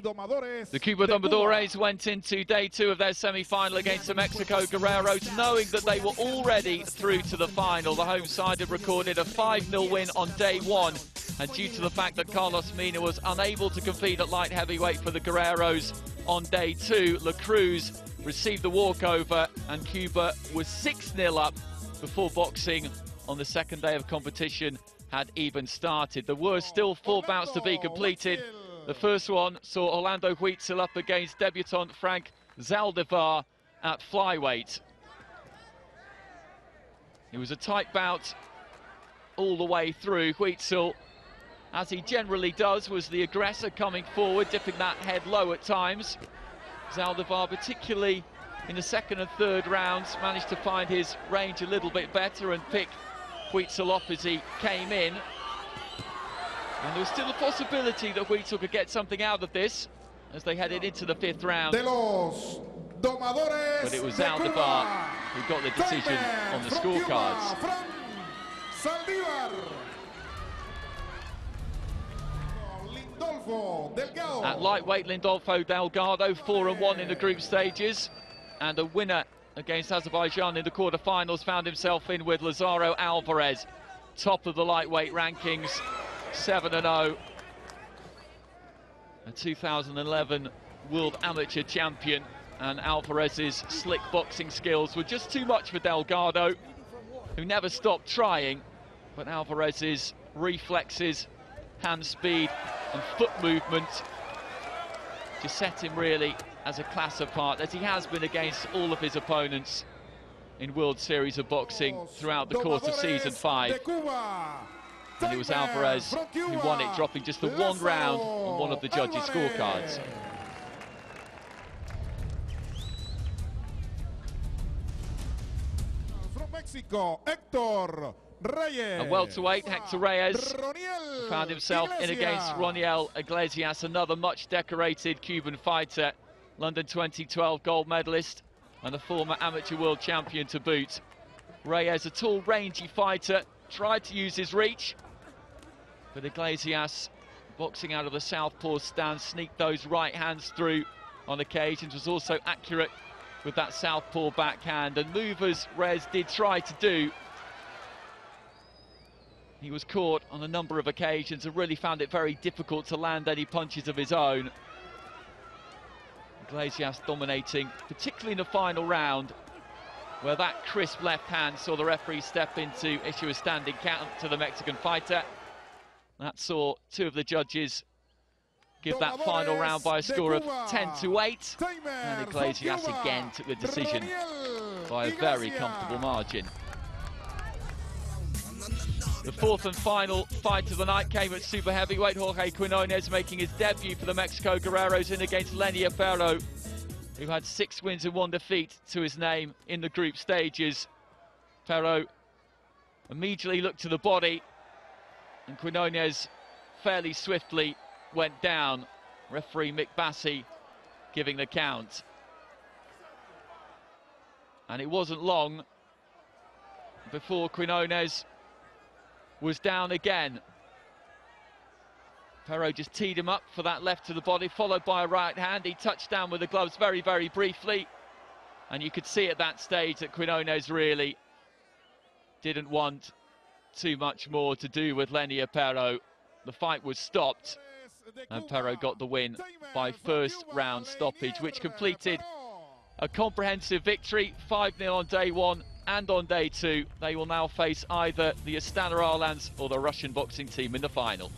The Cuba Domadores went into day 2 of their semi-final against the Mexico Guerreros, knowing that they were already through to the final. The home side had recorded a 5-0 win on day 1, and due to the fact that Carlos Mina was unable to compete at light heavyweight for the Guerreros on day 2, La Cruz received the walkover, and Cuba was 6-0 up before boxing on the second day of competition had even started. There were still 4 bouts to be completed. The first one saw Orlando Huitzel up against debutant Frank Zaldivar at flyweight. It was a tight bout all the way through. Huitzel, as he generally does, was the aggressor, coming forward, dipping that head low at times. Zaldivar, particularly in the second and third rounds, managed to find his range a little bit better and pick Huitzel off as he came in. And there was still a possibility that Huitzel could get something out of this as they headed into the 5th round. But it was Zaldivar who got the decision on the scorecards. At lightweight, Lindolfo Delgado, 4-1 in the group stages, and a winner against Azerbaijan in the quarterfinals found himself in with Lazaro Alvarez, top of the lightweight rankings, 7-0. A 2011 World Amateur Champion, and Alvarez's slick boxing skills were just too much for Delgado, who never stopped trying, but Alvarez's reflexes, hand speed and foot movement just set him really as a class apart, as he has been against all of his opponents in World Series of Boxing throughout the course of Season 5. And it was Alvarez who won it, dropping just the 1 round on one of the judges' scorecards. From Mexico, Hector Reyes. A welterweight, Hector Reyes, found himself in against Roniel Iglesias, another much decorated Cuban fighter, London 2012 gold medalist and a former amateur world champion to boot. Reyes, a tall, rangy fighter, tried to use his reach, but Iglesias, boxing out of the southpaw stance, sneaked those right hands through on occasions, was also accurate with that southpaw backhand, and movers Reyes did try to do. He was caught on a number of occasions and really found it very difficult to land any punches of his own. Iglesias dominating, particularly in the final round, where that crisp left hand saw the referee step in to issue a standing count to the Mexican fighter. That saw 2 of the judges give that final round by a score of 10-8, and Iglesias again took the decision by a very comfortable margin. The 4th and final fight of the night came at super heavyweight. Jorge Quinones making his debut for the Mexico Guerreros in against Lenier Ferro, who had 6 wins and 1 defeat to his name in the group stages. Ferro immediately looked to the body, and Quinones fairly swiftly went down. Referee Mick Bassi giving the count. And it wasn't long before Quinones was down again. Ferro just teed him up for that left to the body, followed by a right hand. He touched down with the gloves very, very briefly, and you could see at that stage that Quinones really didn't want too much more to do with Lenier Ferro. The fight was stopped, and Ferro got the win by 1st round stoppage, which completed a comprehensive victory, 5-0 on day 1 and on day 2. They will now face either the Astana Arlans or the Russian boxing team in the final.